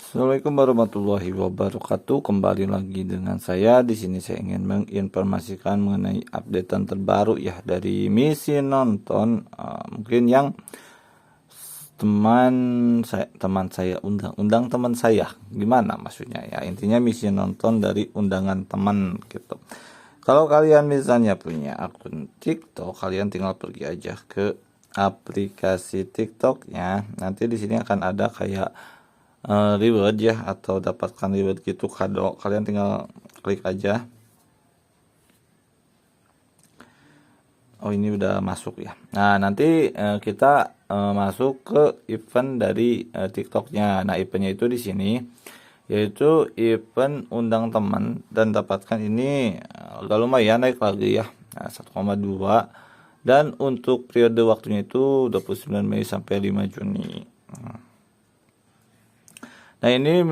Assalamualaikum warahmatullahi wabarakatuh. Kembali lagi dengan saya. Di sini saya ingin menginformasikan mengenai updatean terbaru ya dari misi nonton. Mungkin yang teman saya undang teman saya. Gimana maksudnya ya? Intinya misi nonton dari undangan teman gitu. Kalau kalian misalnya punya akun TikTok, kalian tinggal pergi aja ke aplikasi TikToknya. Nanti di sini akan ada kayak reward ya, atau dapatkan reward gitu, kado. Kalian tinggal klik aja. Oh, ini udah masuk ya. Nah, nanti kita masuk ke event dari TikToknya. Nah, eventnya itu di sini yaitu event undang teman, dan dapatkan ini agak lumayan naik lagi ya. Nah, 1,2, dan untuk periode waktunya itu 29 Mei sampai 5 Juni. Nah, ini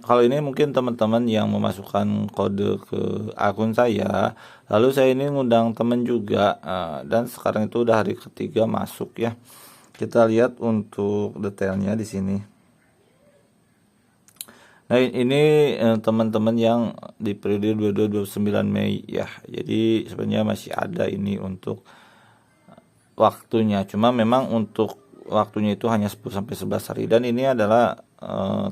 kalau ini mungkin teman-teman yang memasukkan kode ke akun saya, lalu saya ini ngundang teman juga, dan sekarang itu udah hari ketiga masuk ya. Kita lihat untuk detailnya di sini. Nah, ini teman-teman yang di periode 22-29 Mei ya. Jadi sebenarnya masih ada ini untuk waktunya. Cuma memang untuk waktunya itu hanya 10 sampai 11 hari, dan ini adalah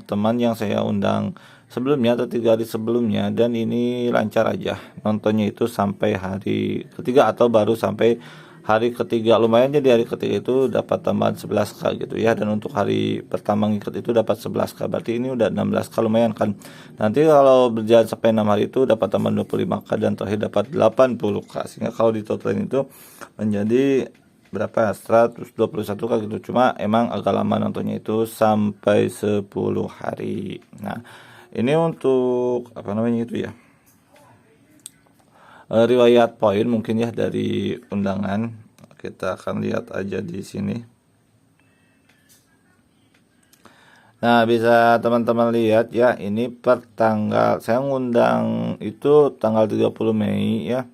teman yang saya undang sebelumnya atau 3 hari sebelumnya, dan ini lancar aja nontonnya itu sampai hari ketiga atau baru sampai hari ketiga. Lumayan, jadi hari ketiga itu dapat tambahan 11k gitu ya, dan untuk hari pertama ngikut itu dapat 11k, berarti ini udah 16k, lumayan kan. Nanti kalau berjalan sampai 6 hari itu dapat tambahan 25k, dan terakhir dapat 80k, sehingga kalau di totalin itu menjadi berapa, 121 kali gitu. Cuma emang agak lama nontonnya itu sampai 10 hari. Nah, ini untuk apa namanya itu ya, riwayat poin mungkin ya dari undangan. Kita akan lihat aja di sini. Nah, bisa teman-teman lihat ya, ini per tanggal saya ngundang itu tanggal 30 Mei ya.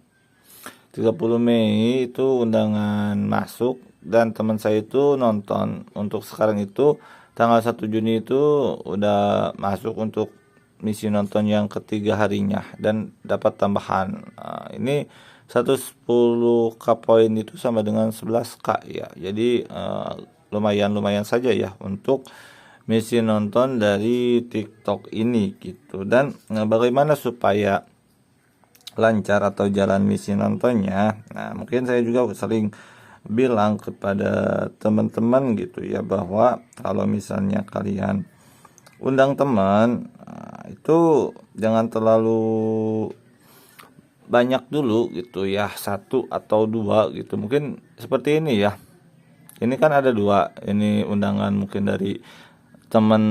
30 Mei itu undangan masuk, dan teman saya itu nonton. Untuk sekarang itu tanggal 1 Juni itu udah masuk untuk misi nonton yang ketiga harinya, dan dapat tambahan. Ini 110k poin itu sama dengan 11k ya. Jadi lumayan saja ya untuk misi nonton dari TikTok ini gitu. Dan bagaimana supaya lancar atau jalan misi nontonnya? Nah, mungkin saya juga sering bilang kepada teman-teman gitu ya, bahwa kalau misalnya kalian undang teman, itu jangan terlalu banyak dulu gitu ya, 1 atau 2 gitu. Mungkin seperti ini ya, ini kan ada 2 ini undangan, mungkin dari teman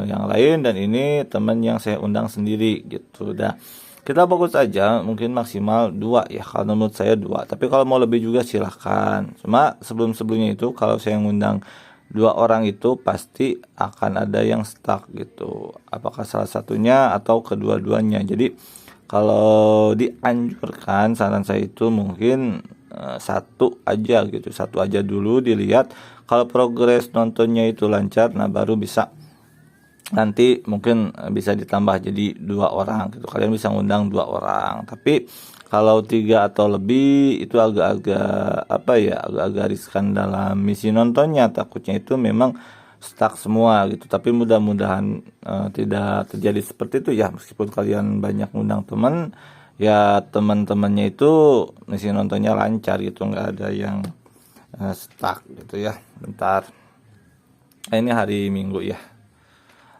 yang lain, dan ini teman yang saya undang sendiri gitu. Dah, kita fokus aja mungkin maksimal 2 ya, kalau menurut saya 2, tapi kalau mau lebih juga silahkan. Cuma sebelumnya itu kalau saya ngundang 2 orang itu pasti akan ada yang stuck gitu, apakah salah satunya atau kedua-duanya. Jadi kalau dianjurkan, saran saya itu mungkin satu aja gitu, satu aja dulu dilihat. Kalau progres nontonnya itu lancar, nah baru bisa nanti mungkin bisa ditambah jadi 2 orang gitu. Kalian bisa ngundang 2 orang. Tapi kalau 3 atau lebih itu agak-agak apa ya, agak-agak riskan dalam misi nontonnya. Takutnya itu memang stuck semua gitu. Tapi mudah-mudahan tidak terjadi seperti itu ya. Meskipun kalian banyak ngundang teman, ya teman-temannya itu misi nontonnya lancar gitu, nggak ada yang stuck gitu ya. Bentar. Ini hari Minggu ya.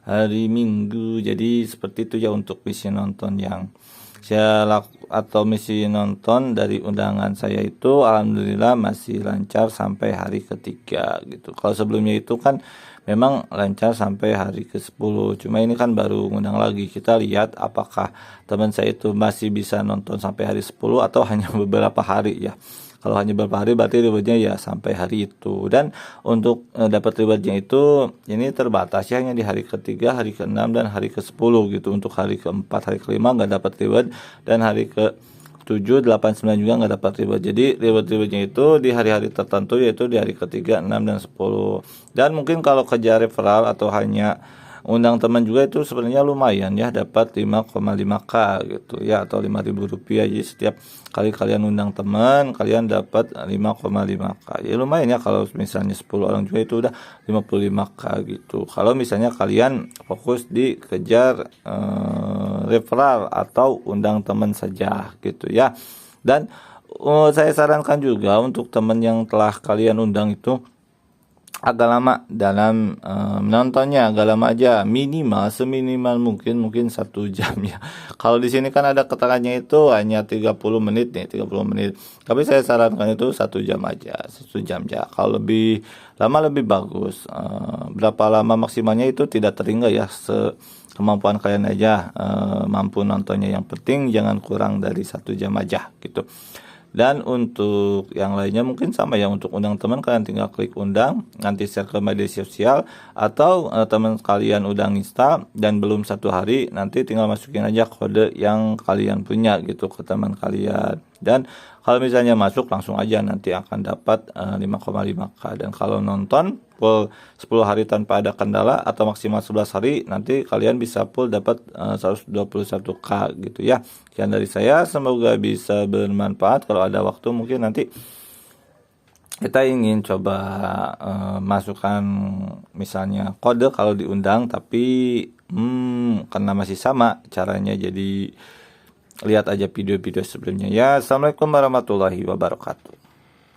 Hari Minggu, jadi seperti itu ya untuk misi nonton yang saya atau misi nonton dari undangan saya itu alhamdulillah masih lancar sampai hari ketiga gitu. Kalau sebelumnya itu kan memang lancar sampai hari ke-10, cuma ini kan baru ngundang lagi. Kita lihat apakah teman saya itu masih bisa nonton sampai hari 10 atau hanya beberapa hari ya. Kalau hanya beberapa hari berarti rewardnya ya sampai hari itu. Dan untuk dapat rewardnya itu ini terbatas ya, hanya di hari ketiga, hari ke-6, dan hari ke-10 gitu. Untuk hari ke-4, hari ke-5 nggak dapat reward, dan hari ke-7, 8, 9 juga nggak dapat reward. Jadi rewardnya itu di hari-hari tertentu, yaitu di hari ketiga, 6, dan 10. Dan mungkin kalau kejar referral atau hanya undang teman juga itu sebenarnya lumayan ya, dapat 5,5K gitu ya, atau Rp5.000. Jadi setiap kali kalian undang teman, kalian dapat 5,5K. Ya lumayan ya, kalau misalnya 10 orang juga itu udah 55K gitu. Kalau misalnya kalian fokus di kejar referral atau undang teman saja gitu ya. Dan saya sarankan juga untuk teman yang telah kalian undang itu agak lama dalam menontonnya, agak lama aja, minimal seminimal mungkin 1 jam ya. Kalau di sini kan ada keterangannya itu hanya 30 menit nih, 30 menit. Tapi saya sarankan itu 1 jam aja, 1 jam ya. Kalau lebih lama lebih bagus. Berapa lama maksimalnya itu tidak terhingga ya, kemampuan kalian aja mampu nontonnya. Yang penting jangan kurang dari 1 jam aja gitu. Dan untuk yang lainnya mungkin sama ya, untuk undang teman kalian tinggal klik undang, nanti share ke media sosial, atau teman kalian udah install dan belum 1 hari, nanti tinggal masukin aja kode yang kalian punya gitu ke teman kalian. Dan kalau misalnya masuk langsung aja nanti akan dapat 5,5K. Dan kalau nonton full 10 hari tanpa ada kendala atau maksimal 11 hari, nanti kalian bisa full dapat 121K gitu ya. Sekian dari saya, semoga bisa bermanfaat. Kalau ada waktu mungkin nanti kita ingin coba masukkan misalnya kode kalau diundang, tapi karena masih sama caranya, jadi lihat aja video-video sebelumnya ya. Assalamualaikum warahmatullahi wabarakatuh.